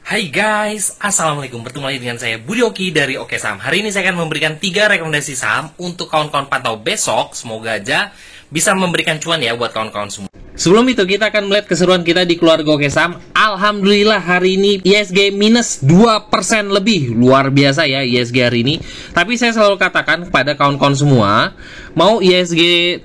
Hai guys, assalamualaikum. Bertemu lagi dengan saya Budi Oki dari Oke Saham. Hari ini saya akan memberikan 3 rekomendasi saham untuk kawan-kawan pantau besok. Semoga aja bisa memberikan cuan ya buat kawan-kawan semua. Sebelum itu kita akan melihat keseruan kita di keluarga Oke Saham. Alhamdulillah hari ini ISG minus 2% lebih. Luar biasa ya ISG hari ini. Tapi saya selalu katakan kepada kawan-kawan semua, mau ISG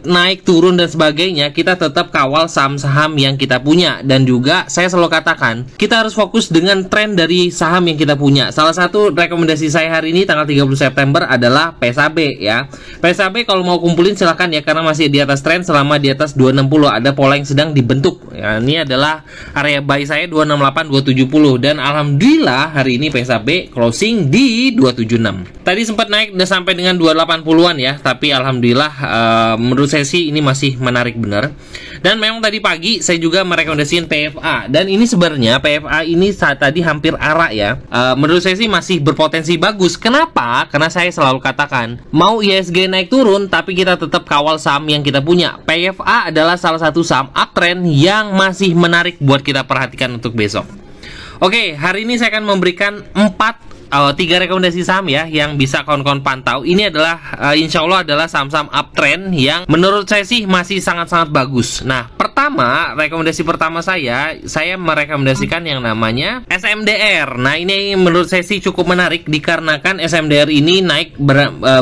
naik turun dan sebagainya, kita tetap kawal saham-saham yang kita punya. Dan juga saya selalu katakan, kita harus fokus dengan tren dari saham yang kita punya. Salah satu rekomendasi saya hari ini tanggal 30 September adalah PSAB ya. PSAB kalau mau kumpulin silahkan ya, karena masih di atas tren selama di atas 260. Ada pola yang sedang dibentuk ya. Ini adalah area buy saya 268 270, dan alhamdulillah hari ini PSAB closing di 276. Tadi sempat naik udah sampai dengan 280-an ya, tapi alhamdulillah menurut saya sih ini masih menarik benar. Dan memang tadi pagi saya juga merekomendasikan PFA, dan ini sebenarnya PFA ini saat tadi hampir arah ya. Menurut saya sih masih berpotensi bagus. Kenapa? Karena saya selalu katakan, mau ISG naik turun tapi kita tetap kawal saham yang kita punya. PFA adalah salah satu saham uptrend yang masih menarik buat kita perhatikan untuk besok. Oke, hari ini saya akan memberikan 3 rekomendasi saham ya yang bisa kawan-kawan pantau. Ini adalah insya Allah adalah saham-saham uptrend yang menurut saya sih masih sangat-sangat bagus. Nah, rekomendasi pertama saya merekomendasikan yang namanya SMDR. Nah, ini menurut saya sih cukup menarik dikarenakan SMDR ini naik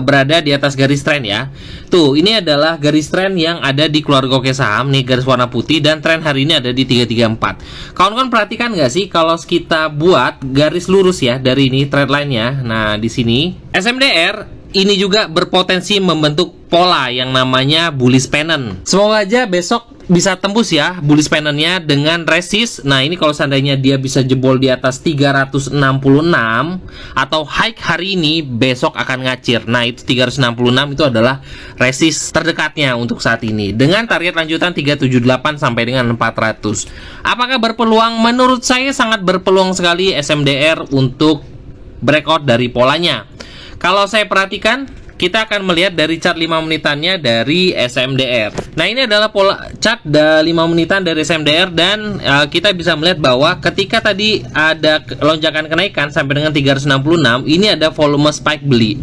berada di atas garis tren ya. Tuh, ini adalah garis tren yang ada di keluarga Oke Saham nih, garis warna putih, dan tren hari ini ada di 334. Kawan-kawan perhatikan nggak sih kalau kita buat garis lurus ya dari ini trendline-nya. Nah, di sini SMDR ini juga berpotensi membentuk pola yang namanya bullish pennant. Semoga aja besok bisa tembus ya bullish pennant-nya dengan resist. Nah, ini kalau seandainya dia bisa jebol di atas 366 atau high hari ini, besok akan ngacir. Nah, itu 366 itu adalah resist terdekatnya untuk saat ini, dengan target lanjutan 378 sampai dengan 400. Apakah berpeluang? Menurut saya sangat berpeluang sekali SMDR untuk breakout dari polanya. Kalau saya perhatikan, kita akan melihat dari chart 5 menitannya dari SMDR. Nah, ini adalah pola chart 5 menitan dari SMDR, dan kita bisa melihat bahwa ketika tadi ada lonjakan kenaikan sampai dengan 366, ini ada volume spike beli.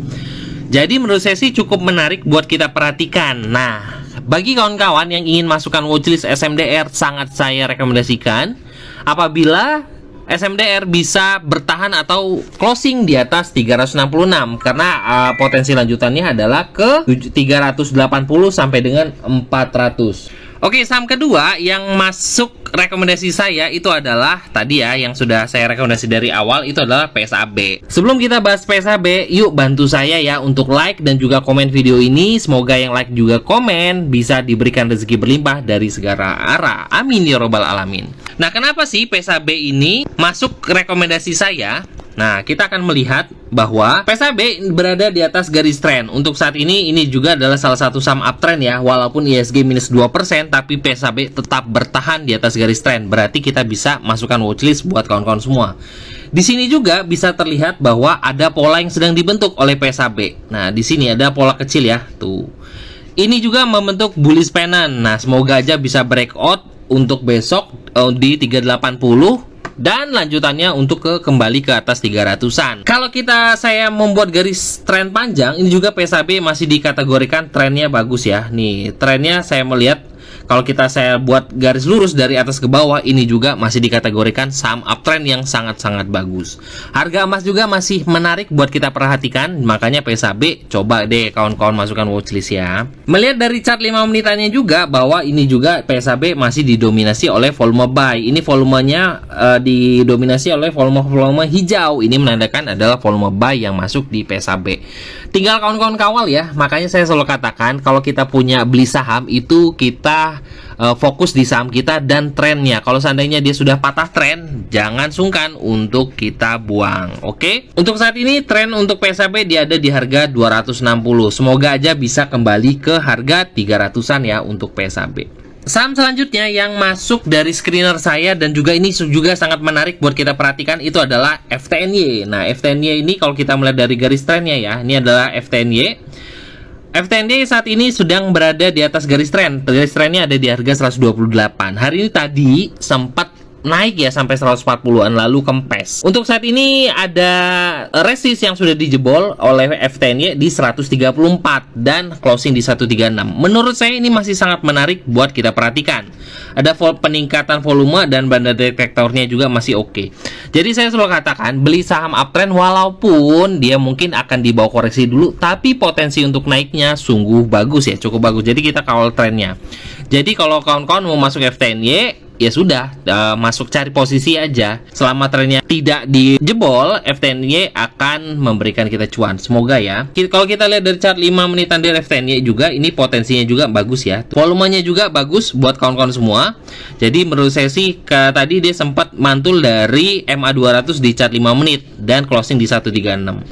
Jadi menurut saya sih cukup menarik buat kita perhatikan. Nah, bagi kawan-kawan yang ingin masukkan watchlist SMDR, sangat saya rekomendasikan apabila SMDR bisa bertahan atau closing di atas 366, karena potensi lanjutannya adalah ke 380 sampai dengan 400. Oke, saham kedua yang masuk rekomendasi saya itu adalah tadi ya, yang sudah saya rekomendasi dari awal, itu adalah PSAB. Sebelum kita bahas PSAB, yuk bantu saya ya untuk like dan juga komen video ini. Semoga yang like juga komen bisa diberikan rezeki berlimpah dari segala arah. Amin ya robbal alamin. Nah, kenapa sih PSAB ini masuk rekomendasi saya? Nah, kita akan melihat bahwa PSAB berada di atas garis tren. Untuk saat ini juga adalah salah satu saham uptrend ya. Walaupun ISG minus 2%, tapi PSAB tetap bertahan di atas garis tren. Berarti kita bisa masukkan watchlist buat kawan-kawan semua. Di sini juga bisa terlihat bahwa ada pola yang sedang dibentuk oleh PSAB. Nah, di sini ada pola kecil ya. Tuh. Ini juga membentuk bullish pennant. Nah, semoga aja bisa breakout untuk besok di 380. Dan lanjutannya untuk kembali ke atas 300-an. Kalau saya membuat garis tren panjang, ini juga PSAB masih dikategorikan trennya bagus ya. Nih, trennya saya melihat kalau saya buat garis lurus dari atas ke bawah, ini juga masih dikategorikan saham uptrend yang sangat-sangat bagus. Harga emas juga masih menarik buat kita perhatikan, makanya PSAB coba deh kawan-kawan masukkan watchlist ya. Melihat dari chart 5 menitannya juga bahwa ini juga PSAB masih didominasi oleh volume buy. Ini volumenya didominasi oleh volume hijau. Ini menandakan adalah volume buy yang masuk di PSAB. Tinggal kawan-kawan kawal ya. Makanya saya selalu katakan kalau kita punya beli saham itu kita fokus di saham kita dan trennya. Kalau seandainya dia sudah patah tren, jangan sungkan untuk kita buang. Oke? Untuk saat ini tren untuk PSAB dia ada di harga 260. Semoga aja bisa kembali ke harga 300-an ya untuk PSAB. Saham selanjutnya yang masuk dari screener saya dan juga ini juga sangat menarik buat kita perhatikan itu adalah FTNY. Nah, FTNY ini kalau kita melihat dari garis trennya ya, ini adalah FTNY. FTNY saat ini sedang berada di atas garis tren. Garis trennya ada di harga 128. Hari ini tadi sempat naik ya sampai 140-an lalu kempes. Untuk saat ini ada resist yang sudah dijebol oleh FTNY di 134 dan closing di 136. Menurut saya ini masih sangat menarik buat kita perhatikan. Ada peningkatan volume dan banda detektornya juga masih oke. Jadi saya selalu katakan beli saham uptrend walaupun dia mungkin akan dibawa koreksi dulu, tapi potensi untuk naiknya sungguh bagus ya, cukup bagus. Jadi kita kawal trennya. Jadi kalau kawan-kawan mau masuk FTNY, ya sudah, masuk cari posisi aja. Selama trennya tidak dijebol, FTNY akan memberikan kita cuan. Semoga ya. Kalau kita lihat dari chart 5 menitan dari FTNY juga, ini potensinya juga bagus ya. Volumenya juga bagus buat kawan-kawan semua. Jadi menurut saya sih, tadi dia sempat mantul dari MA200 di chart 5 menit dan closing di 136.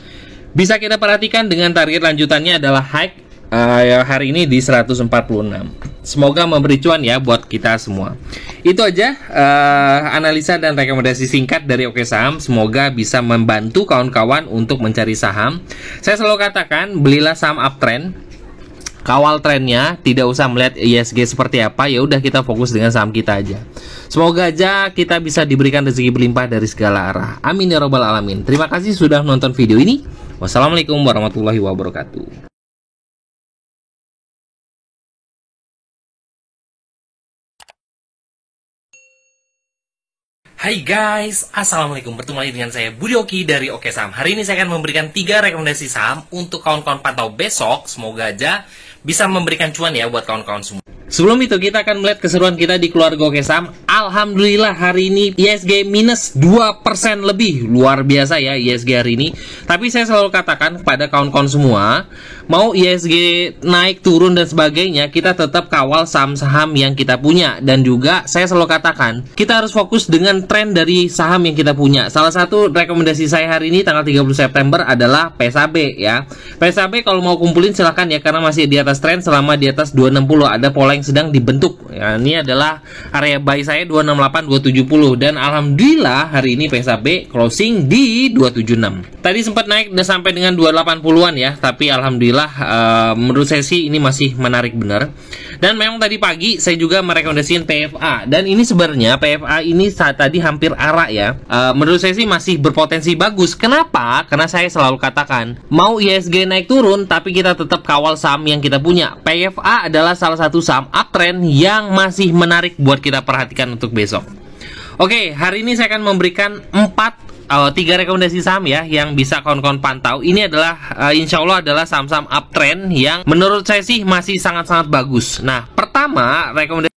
Bisa kita perhatikan dengan target lanjutannya adalah high hari ini di 146. Semoga memberi cuan ya buat kita semua. Itu aja analisa dan rekomendasi singkat dari Oke Saham. Semoga bisa membantu kawan-kawan untuk mencari saham. Saya selalu katakan belilah saham uptrend, kawal trennya, tidak usah melihat ISG seperti apa. Ya udah, kita fokus dengan saham kita aja. Semoga aja kita bisa diberikan rezeki berlimpah dari segala arah. Amin ya robbal alamin. Terima kasih sudah menonton video ini. Wassalamualaikum warahmatullahi wabarakatuh. Hai guys, assalamualaikum. Bertemu lagi dengan saya Budi Oki dari Oke Saham. Hari ini saya akan memberikan 3 rekomendasi saham untuk kawan-kawan pantau besok. Semoga aja bisa memberikan cuan ya buat kawan-kawan semua. Sebelum itu kita akan melihat keseruan kita di keluarga Oke Saham. Alhamdulillah hari ini ISG minus 2% lebih. Luar biasa ya ISG hari ini. Tapi saya selalu katakan kepada kawan-kawan semua, mau ISG naik turun dan sebagainya, kita tetap kawal saham-saham yang kita punya. Dan juga saya selalu katakan, kita harus fokus dengan tren dari saham yang kita punya. Salah satu rekomendasi saya hari ini tanggal 30 September adalah PSAB ya. PSAB kalau mau kumpulin silahkan ya, karena masih di atas tren selama di atas 260. Ada pola yang sedang dibentuk ya. Ini adalah area buy saya 268 270 dan alhamdulillah hari ini PSAB closing di 276. Tadi sempat naik dan sampai dengan 280-an ya, tapi alhamdulillah menurut saya sih ini masih menarik benar. Dan memang tadi pagi saya juga merekomendasikan PFA, dan ini sebenarnya PFA ini saat tadi hampir arah ya. Menurut saya sih masih berpotensi bagus. Kenapa? Karena saya selalu katakan mau ISG naik turun tapi kita tetap kawal saham yang kita punya. PFA adalah salah satu saham uptrend yang masih menarik buat kita perhatikan untuk besok. Oke, hari ini saya akan memberikan 3 rekomendasi saham ya yang bisa kawan-kawan pantau. Ini adalah insya Allah adalah saham-saham uptrend yang menurut saya sih masih sangat-sangat bagus. Nah, pertama rekomendasi